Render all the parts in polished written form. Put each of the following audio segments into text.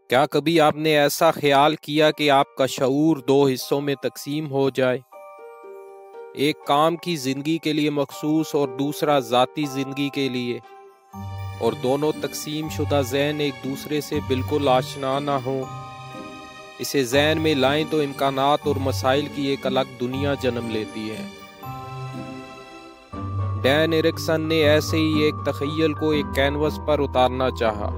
کیا کبھی آپ نے ایسا خیال کیا کہ آپ کا شعور دو حصوں میں تقسیم ہو جائے؟ ایک کام کی زندگی کے لیے مخصوص اور دوسرا ذاتی زندگی کے لیے، اور دونوں تقسیم شدہ ذہن ایک دوسرے سے بالکل آشنا نہ ہوں؟ اسے ذہن میں لائیں تو امکانات اور مسائل کی ایک الگ دنیا جنم لیتی ہے۔ ڈین ایرکسن نے ایسے ہی ایک تخیل کو ایک کینوس پر اتارنا چاہا،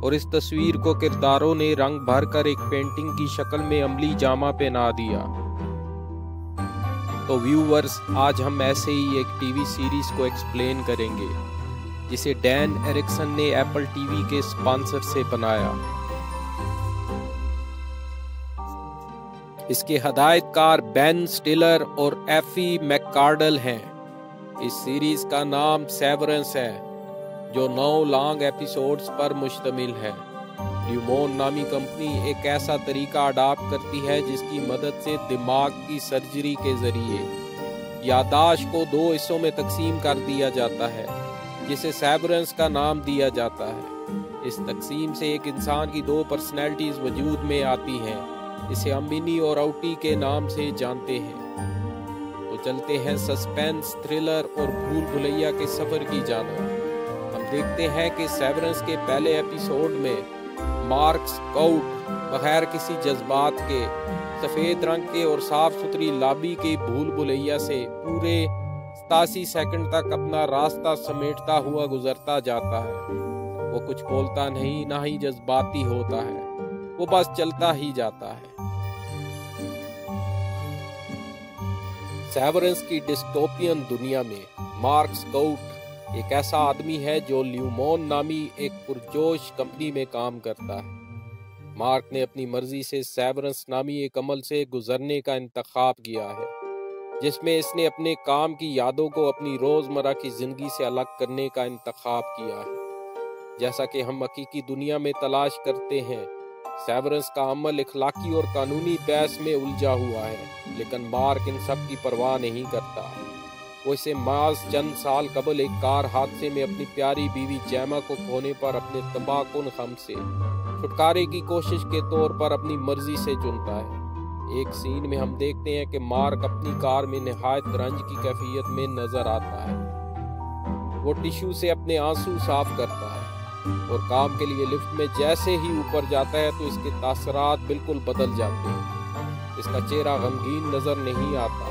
اور اس تصویر کو کرداروں نے رنگ بھر کر ایک پینٹنگ کی شکل میں عملی جامہ پہنا دیا۔ تو ویورز، آج ہم ایسے ہی ایک ٹی وی سیریز کو ایکسپلین کریں گے جسے ڈین ایرکسن نے ایپل ٹی وی کے اسپانسر سے بنایا۔ اس کے ہدایت کار بین سٹیلر اور ایفی میک کارڈل ہیں۔ اس سیریز کا نام سیورنس ہے، جو 9 لانگ ایپیسوڈز پر مشتمل ہے۔ لیومون نامی کمپنی ایک ایسا طریقہ اڈاپٹ کرتی ہے جس کی مدد سے دماغ کی سرجری کے ذریعے یادداشت کو 2 حصوں میں تقسیم کر دیا جاتا ہے، جسے سیورنس کا نام دیا جاتا ہے۔ اس تقسیم سے ایک انسان کی 2 پرسنالٹیز وجود میں آتی ہیں۔ اسے ہم منی اور آؤٹی کے نام سے جانتے ہیں۔ تو چلتے ہیں سسپینس، تھرلر اور بھول بھلیا کے سفر کی جانب۔ ہم دیکھتے ہیں کہ سیورنس کے پہلے ایپیسوڈ میں مارک سکاؤٹ بغیر کسی جذبات کے، سفید رنگ کے اور صاف ستھری لابی کے بھول بھلیا سے پورے 87 سیکنڈ تک اپنا راستہ سمیٹتا ہوا گزرتا جاتا ہے۔ وہ کچھ بولتا نہیں، نہ ہی جذباتی ہوتا ہے، وہ بس چلتا ہی جاتا ہے۔ سیورنس کی ڈسٹوپین دنیا میں مارک سکاؤٹ ایک ایسا آدمی ہے جو لیومون نامی ایک پرجوش کمپنی میں کام کرتا ہے۔ مارک نے اپنی مرضی سے سیورنس نامی ایک عمل سے گزرنے کا انتخاب کیا ہے، جس میں اس نے اپنے کام کی یادوں کو اپنی روزمرہ کی زندگی سے الگ کرنے کا انتخاب کیا ہے۔ جیسا کہ ہم حقیقی دنیا میں تلاش کرتے ہیں، سیورنس کا عمل اخلاقی اور قانونی بحث میں الجھا ہوا ہے، لیکن مارک ان سب کی پرواہ نہیں کرتا۔ وہ اسے محض چند سال قبل ایک کار حادثے میں اپنی پیاری بیوی جیما کو کھونے پر اپنے تباہ کن غم سے چھٹکارے کی کوشش کے طور پر اپنی مرضی سے چنتا ہے۔ ایک سین میں ہم دیکھتے ہیں کہ مارک اپنی کار میں نہایت رنج کی کیفیت میں نظر آتا ہے۔ وہ ٹشو سے اپنے آنسو صاف کرتا ہے، اور کام کے لیے لفٹ میں جیسے ہی اوپر جاتا ہے تو اس کے تاثرات بالکل بدل جاتے ہیں۔ اس کا چہرہ غمگین نظر نہیں آتا،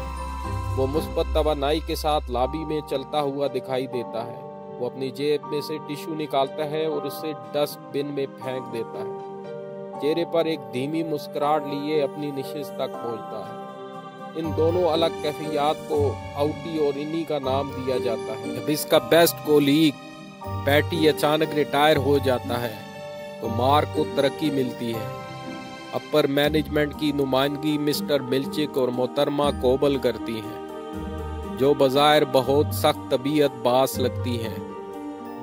وہ مثبت توانائی کے ساتھ لابی میں چلتا ہوا دکھائی دیتا ہے۔ وہ اپنی جیب میں سے ٹشو نکالتا ہے اور اسے ڈسٹ بن میں پھینک دیتا ہے۔ چہرے پر ایک دھیمی مسکراہٹ لیے اپنی نشست تک پہنچتا ہے۔ ان دونوں الگ کیفیات کو آؤٹی اور انی کا نام دیا جاتا ہے۔ جب اس کا بیسٹ کولیگ پیٹی اچانک ریٹائر ہو جاتا ہے تو مارک کو ترقی ملتی ہے۔ اپر مینجمنٹ کی نمائندگی مسٹر ملچک اور محترمہ کوبل کرتی ہیں، جو بظاہر بہت سخت طبیعت باز لگتی ہیں۔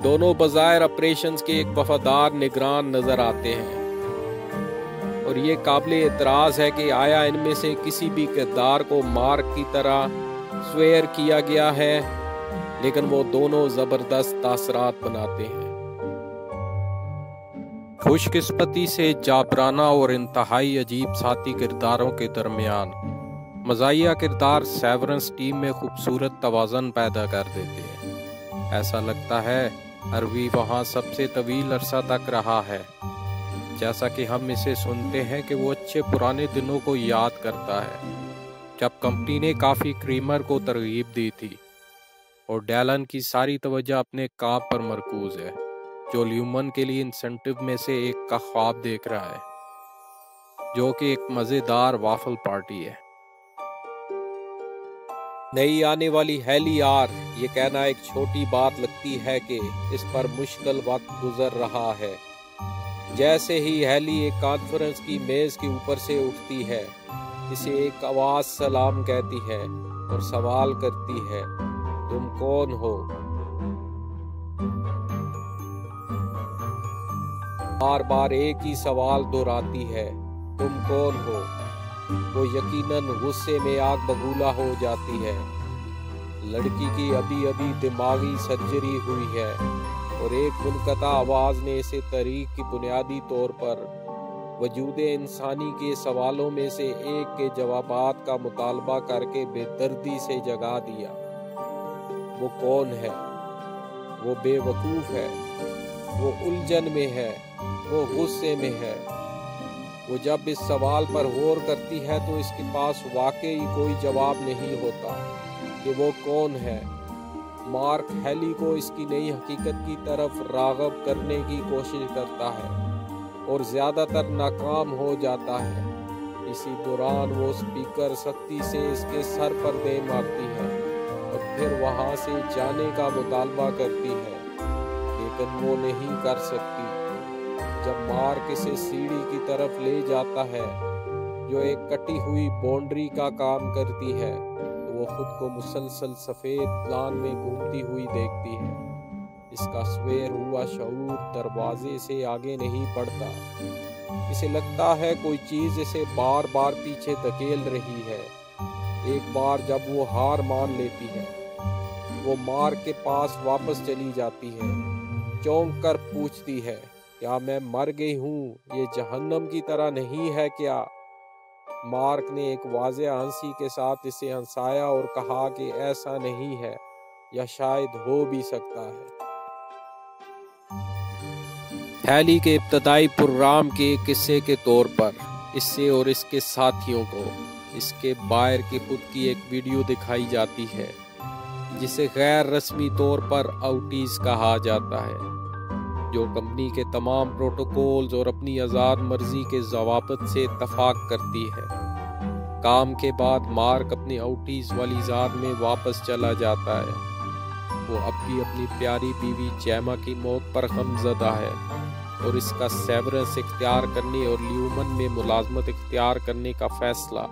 دونوں بظاہر آپریشنز کے ایک وفادار نگران نظر آتے ہیں، اور یہ قابل اعتراض ہے کہ آیا ان میں سے کسی بھی کردار کو مارک کی طرح سویئر کیا گیا ہے، لیکن وہ دونوں زبردست تاثرات بناتے ہیں۔ خوش قسمتی سے جابرانہ اور انتہائی عجیب ساتھی کرداروں کے درمیان مزاحیہ کردار سیورنس ٹیم میں خوبصورت توازن پیدا کر دیتے ہیں۔ ایسا لگتا ہے اروی وہاں سب سے طویل عرصہ تک رہا ہے، جیسا کہ ہم اسے سنتے ہیں کہ وہ اچھے پرانے دنوں کو یاد کرتا ہے، جب کمپنی نے کافی کریمر کو ترغیب دی تھی، اور ڈیلن کی ساری توجہ اپنے کام پر مرکوز ہے، جو لیومن کے لیے انسینٹیو میں سے ایک کا خواب دیکھ رہا ہے، جو کہ ایک مزیدار وافل پارٹی ہے۔ نئی آنے والی ہیلی آر یہ کہنا ایک چھوٹی بات لگتی ہے کہ اس پر مشکل وقت گزر رہا ہے۔ جیسے ہی ہیلی ایک کانفرنس کی میز کے اوپر سے اٹھتی ہے، اسے ایک آواز سلام کہتی ہے اور سوال کرتی ہے، تم کون ہو؟ بار بار ایک ہی سوال دہراتی ہے، تم کون ہو؟ وہ یقیناً غصے میں آگ بگولا ہو جاتی ہے۔ لڑکی کی ابھی دماغی سرجری ہوئی ہے، اور ایک منقطع آواز نے اسے تحریک کی بنیادی طور پر وجود انسانی کے سوالوں میں سے ایک کے جوابات کا مطالبہ کر کے بے دردی سے جگا دیا۔ وہ کون ہے؟ وہ بے وقوف ہے، وہ الجھن میں ہے، وہ غصے میں ہے۔ وہ جب اس سوال پر غور کرتی ہے تو اس کے پاس واقعی کوئی جواب نہیں ہوتا کہ وہ کون ہے۔ مارک ہیلی کو اس کی نئی حقیقت کی طرف راغب کرنے کی کوشش کرتا ہے اور زیادہ تر ناکام ہو جاتا ہے۔ اسی دوران وہ سپیکر سختی سے اس کے سر پر دے مارتی ہے اور پھر وہاں سے جانے کا مطالبہ کرتی ہے، لیکن وہ نہیں کر سکتی۔ جب مارک اسے سیڑھی کی طرف لے جاتا ہے جو ایک کٹی ہوئی باؤنڈری کا کام کرتی ہے تو وہ خود کو مسلسل سفید لان میں گھومتی ہوئی دیکھتی ہے۔ اس کا سویر ہوا شعور دروازے سے آگے نہیں بڑھتا۔ اسے لگتا ہے کوئی چیز اسے بار بار پیچھے دھکیل رہی ہے۔ ایک بار جب وہ ہار مان لیتی ہے، وہ مارک کے پاس واپس چلی جاتی ہے، چونک کر پوچھتی ہے، کیا میں مر گئی ہوں؟ یہ جہنم کی طرح نہیں ہے کیا؟ مارک نے ایک واضح ہنسی کے ساتھ اسے ہنسایا اور کہا کہ ایسا نہیں ہے، یا شاید ہو بھی سکتا ہے۔ ہیلی کے ابتدائی پروگرام کے قصے کے طور پر اس سے اور اس کے ساتھیوں کو اس کے باہر کی خود کی ایک ویڈیو دکھائی جاتی ہے جسے غیر رسمی طور پر آؤٹیز کہا جاتا ہے، جو کمپنی کے تمام پروٹوکولز اور اپنی آزاد مرضی کے ضوابط سے اتفاق کرتی ہے۔ کام کے بعد مارک اپنی آؤٹیز والی ذات میں واپس چلا جاتا ہے۔ وہ اب بھی اپنی پیاری بیوی جیما کی موت پر غم زدہ ہے اور اس کا سیورنس اختیار کرنے اور لیومن میں ملازمت اختیار کرنے کا فیصلہ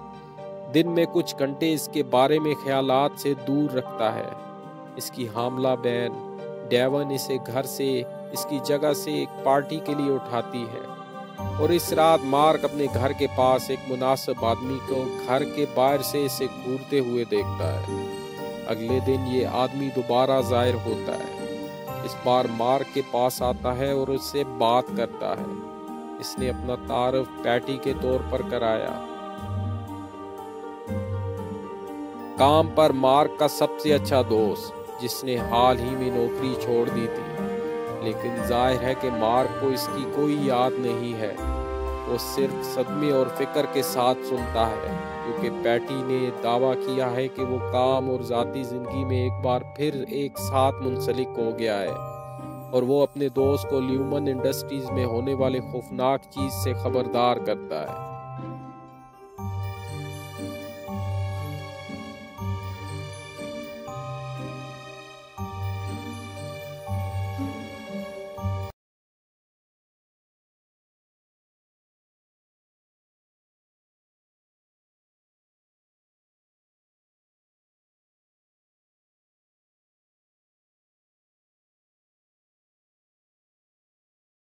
دن میں کچھ گھنٹے اس کے بارے میں خیالات سے دور رکھتا ہے۔ اس کی حاملہ بہن ڈیون اسے گھر سے اس کی جگہ سے ایک پارٹی کے لیے اٹھاتی ہے اور اس رات مارک اپنے گھر کے پاس ایک مناسب آدمی کو گھر کے باہر سے اسے گھورتے ہوئے دیکھتا ہے۔ اگلے دن یہ آدمی دوبارہ ظاہر ہوتا ہے، اس بار مارک کے پاس آتا ہے اور اس سے بات کرتا ہے۔ اس نے اپنا تعارف پیٹی کے طور پر کرایا۔ کام پر مارک کا سب سے اچھا دوست جس نے حال ہی میں نوکری چھوڑ دی تھی، لیکن ظاہر ہے کہ مارک کو اس کی کوئی یاد نہیں ہے۔ وہ صرف صدمے اور فکر کے ساتھ سنتا ہے کیونکہ پیٹی نے دعویٰ کیا ہے کہ وہ کام اور ذاتی زندگی میں ایک بار پھر ایک ساتھ منسلک ہو گیا ہے اور وہ اپنے دوست کو لیومن انڈسٹریز میں ہونے والے خوفناک چیز سے خبردار کرتا ہے۔